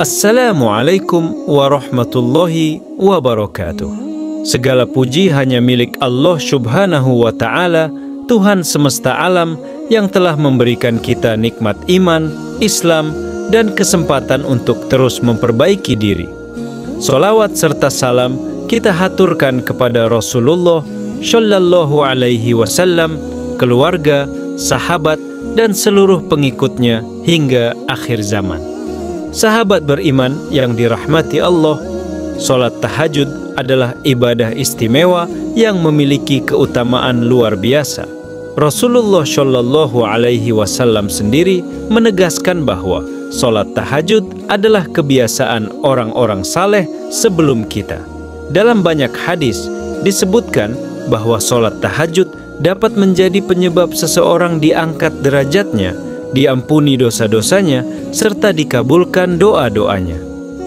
Assalamualaikum warahmatullahi wabarakatuh. Segala puji hanya milik Allah Subhanahu wa Ta'ala, Tuhan semesta alam yang telah memberikan kita nikmat iman, Islam, dan kesempatan untuk terus memperbaiki diri. Sholawat serta salam kita haturkan kepada Rasulullah Shallallahu Alaihi Wasallam, keluarga, sahabat, dan seluruh pengikutnya hingga akhir zaman. Sahabat beriman yang dirahmati Allah, sholat tahajud adalah ibadah istimewa yang memiliki keutamaan luar biasa. Rasulullah Shallallahu Alaihi Wasallam sendiri menegaskan bahwa sholat tahajud adalah kebiasaan orang-orang saleh sebelum kita. Dalam banyak hadis disebutkan bahwa sholat tahajud dapat menjadi penyebab seseorang diangkat derajatnya, diampuni dosa-dosanya, serta dikabulkan doa-doanya.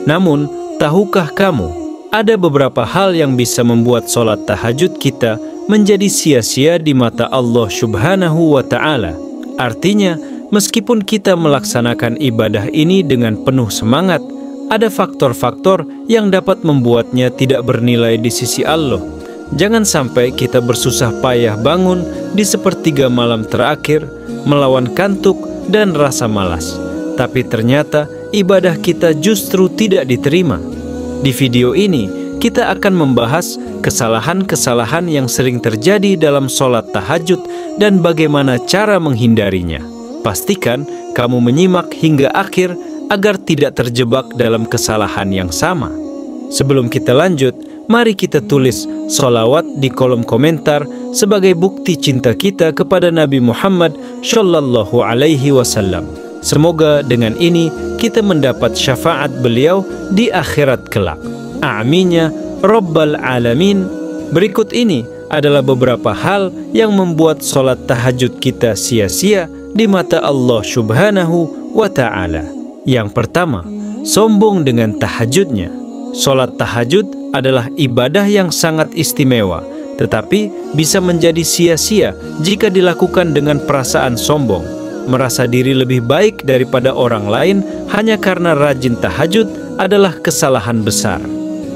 Namun, tahukah kamu, ada beberapa hal yang bisa membuat sholat tahajud kita menjadi sia-sia di mata Allah Subhanahu wa Ta'ala. Artinya, meskipun kita melaksanakan ibadah ini dengan penuh semangat, ada faktor-faktor yang dapat membuatnya tidak bernilai di sisi Allah. Jangan sampai kita bersusah payah bangun di sepertiga malam terakhir, melawan kantuk dan rasa malas, tapi ternyata ibadah kita justru tidak diterima. Di video ini, kita akan membahas kesalahan-kesalahan yang sering terjadi dalam sholat tahajud dan bagaimana cara menghindarinya. Pastikan kamu menyimak hingga akhir agar tidak terjebak dalam kesalahan yang sama. Sebelum kita lanjut, mari kita tulis sholawat di kolom komentar sebagai bukti cinta kita kepada Nabi Muhammad Shallallahu Alaihi Wasallam. Semoga dengan ini kita mendapat syafaat beliau di akhirat kelak. Amin ya Rabbal Alamin. Berikut ini adalah beberapa hal yang membuat sholat tahajud kita sia-sia di mata Allah Subhanahu wa Ta'ala. Yang pertama, sombong dengan tahajudnya. Sholat tahajud adalah ibadah yang sangat istimewa, tetapi bisa menjadi sia-sia jika dilakukan dengan perasaan sombong, merasa diri lebih baik daripada orang lain hanya karena rajin tahajud adalah kesalahan besar.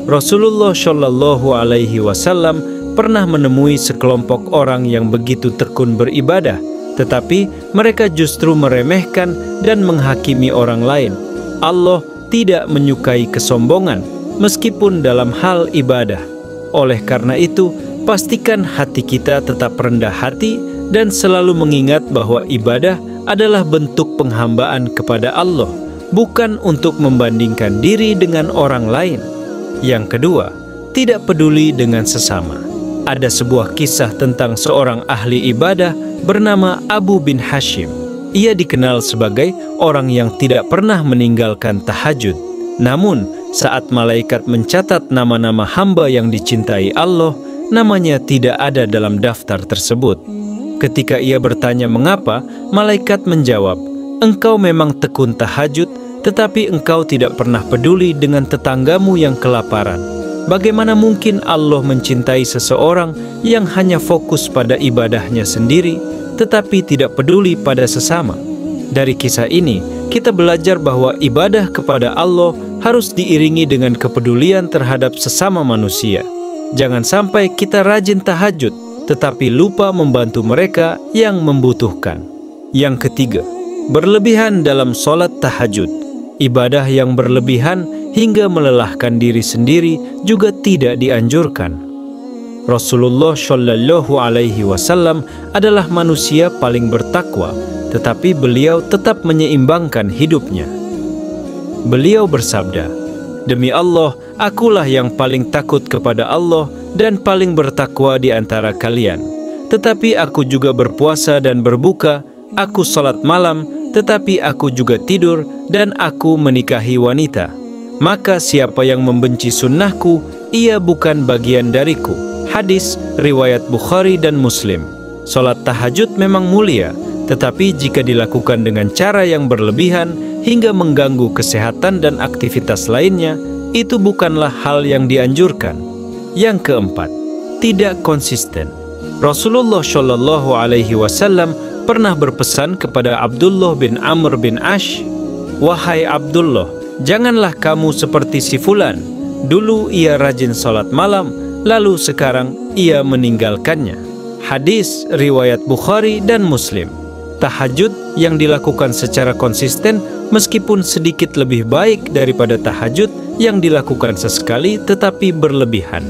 Rasulullah Shallallahu Alaihi Wasallam pernah menemui sekelompok orang yang begitu tekun beribadah, tetapi mereka justru meremehkan dan menghakimi orang lain. Allah tidak menyukai kesombongan, meskipun dalam hal ibadah. Oleh karena itu, pastikan hati kita tetap rendah hati dan selalu mengingat bahwa ibadah adalah bentuk penghambaan kepada Allah, bukan untuk membandingkan diri dengan orang lain. Yang kedua, tidak peduli dengan sesama. Ada sebuah kisah tentang seorang ahli ibadah bernama Abu bin Hashim. Ia dikenal sebagai orang yang tidak pernah meninggalkan tahajud. Namun, saat malaikat mencatat nama-nama hamba yang dicintai Allah, namanya tidak ada dalam daftar tersebut. Ketika ia bertanya mengapa, malaikat menjawab, "Engkau memang tekun tahajud, tetapi engkau tidak pernah peduli dengan tetanggamu yang kelaparan. Bagaimana mungkin Allah mencintai seseorang yang hanya fokus pada ibadahnya sendiri, tetapi tidak peduli pada sesama?" Dari kisah ini, kita belajar bahwa ibadah kepada Allah harus diiringi dengan kepedulian terhadap sesama manusia. Jangan sampai kita rajin tahajud, tetapi lupa membantu mereka yang membutuhkan. Yang ketiga, berlebihan dalam sholat tahajud. Ibadah yang berlebihan hingga melelahkan diri sendiri juga tidak dianjurkan. Rasulullah Shallallahu Alaihi Wasallam adalah manusia paling bertakwa, tetapi beliau tetap menyeimbangkan hidupnya. Beliau bersabda, "Demi Allah, akulah yang paling takut kepada Allah dan paling bertakwa di antara kalian. Tetapi aku juga berpuasa dan berbuka, aku salat malam, tetapi aku juga tidur dan aku menikahi wanita. Maka siapa yang membenci sunnahku, ia bukan bagian dariku." Hadis riwayat Bukhari dan Muslim. Salat tahajud memang mulia, tetapi jika dilakukan dengan cara yang berlebihan hingga mengganggu kesehatan dan aktivitas lainnya, itu bukanlah hal yang dianjurkan. Yang keempat, tidak konsisten. Rasulullah Shallallahu Alaihi Wasallam pernah berpesan kepada Abdullah bin Amr bin Ash, "Wahai Abdullah, "Janganlah kamu seperti si fulan. Dulu ia rajin sholat malam, lalu sekarang ia meninggalkannya." Hadis riwayat Bukhari dan Muslim. Tahajud yang dilakukan secara konsisten meskipun sedikit lebih baik daripada tahajud yang dilakukan sesekali tetapi berlebihan.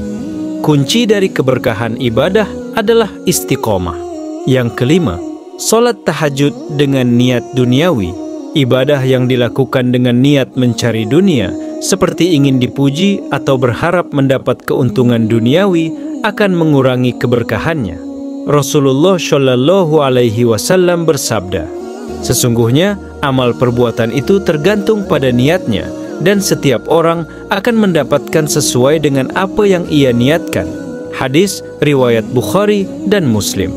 Kunci dari keberkahan ibadah adalah istiqomah. Yang kelima, sholat tahajud dengan niat duniawi. Ibadah yang dilakukan dengan niat mencari dunia, seperti ingin dipuji atau berharap mendapat keuntungan duniawi, akan mengurangi keberkahannya. Rasulullah Shallallahu Alaihi Wasallam bersabda, "Sesungguhnya amal perbuatan itu tergantung pada niatnya, dan setiap orang akan mendapatkan sesuai dengan apa yang ia niatkan." Hadis riwayat Bukhari dan Muslim.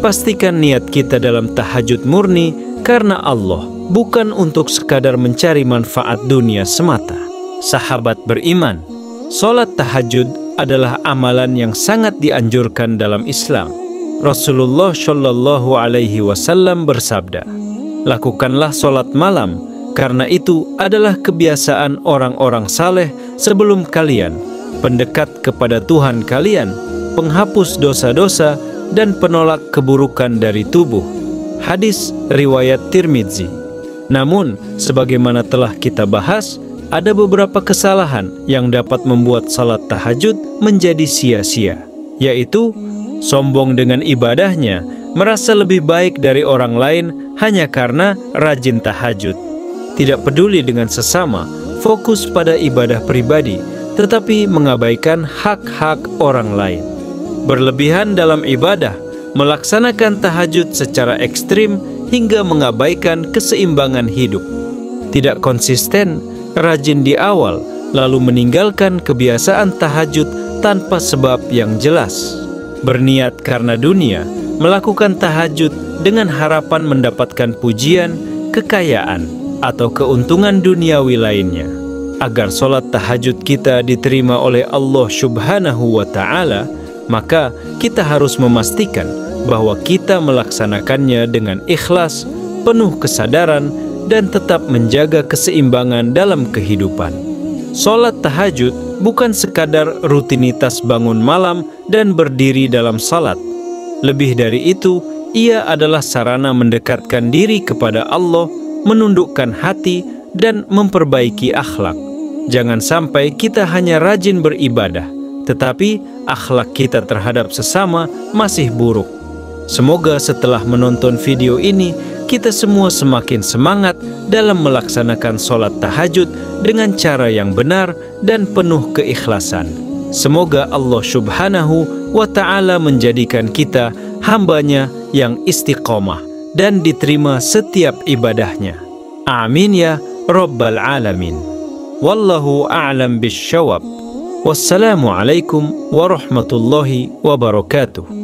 Pastikan niat kita dalam tahajud murni karena Allah, bukan untuk sekadar mencari manfaat dunia semata. Sahabat beriman, sholat tahajud adalah amalan yang sangat dianjurkan dalam Islam. Rasulullah Shallallahu Alaihi Wasallam bersabda, "Lakukanlah sholat malam, karena itu adalah kebiasaan orang-orang saleh sebelum kalian, pendekat kepada Tuhan kalian, penghapus dosa-dosa, dan penolak keburukan dari tubuh." Hadis riwayat Tirmidzi. Namun, sebagaimana telah kita bahas, ada beberapa kesalahan yang dapat membuat salat tahajud menjadi sia-sia, yaitu sombong dengan ibadahnya, merasa lebih baik dari orang lain hanya karena rajin tahajud, tidak peduli dengan sesama, fokus pada ibadah pribadi, tetapi mengabaikan hak-hak orang lain, berlebihan dalam ibadah, melaksanakan tahajud secara ekstrim hingga mengabaikan keseimbangan hidup, tidak konsisten, rajin di awal, lalu meninggalkan kebiasaan tahajud tanpa sebab yang jelas, berniat karena dunia, melakukan tahajud dengan harapan mendapatkan pujian, kekayaan, atau keuntungan duniawi lainnya. Agar sholat tahajud kita diterima oleh Allah Subhanahu wa Ta'ala, maka kita harus memastikan bahwa kita melaksanakannya dengan ikhlas, penuh kesadaran, dan tetap menjaga keseimbangan dalam kehidupan. Sholat tahajud bukan sekadar rutinitas bangun malam dan berdiri dalam salat. Lebih dari itu, ia adalah sarana mendekatkan diri kepada Allah, menundukkan hati, dan memperbaiki akhlak. Jangan sampai kita hanya rajin beribadah, tetapi akhlak kita terhadap sesama masih buruk. Semoga setelah menonton video ini, kita semua semakin semangat dalam melaksanakan sholat tahajud dengan cara yang benar dan penuh keikhlasan. Semoga Allah Subhanahu wa Ta'ala menjadikan kita hambanya yang istiqomah dan diterima setiap ibadahnya. Amin ya Rabbal Alamin. Wallahu a'lam bisyawab. Wassalamualaikum warahmatullahi wabarakatuh.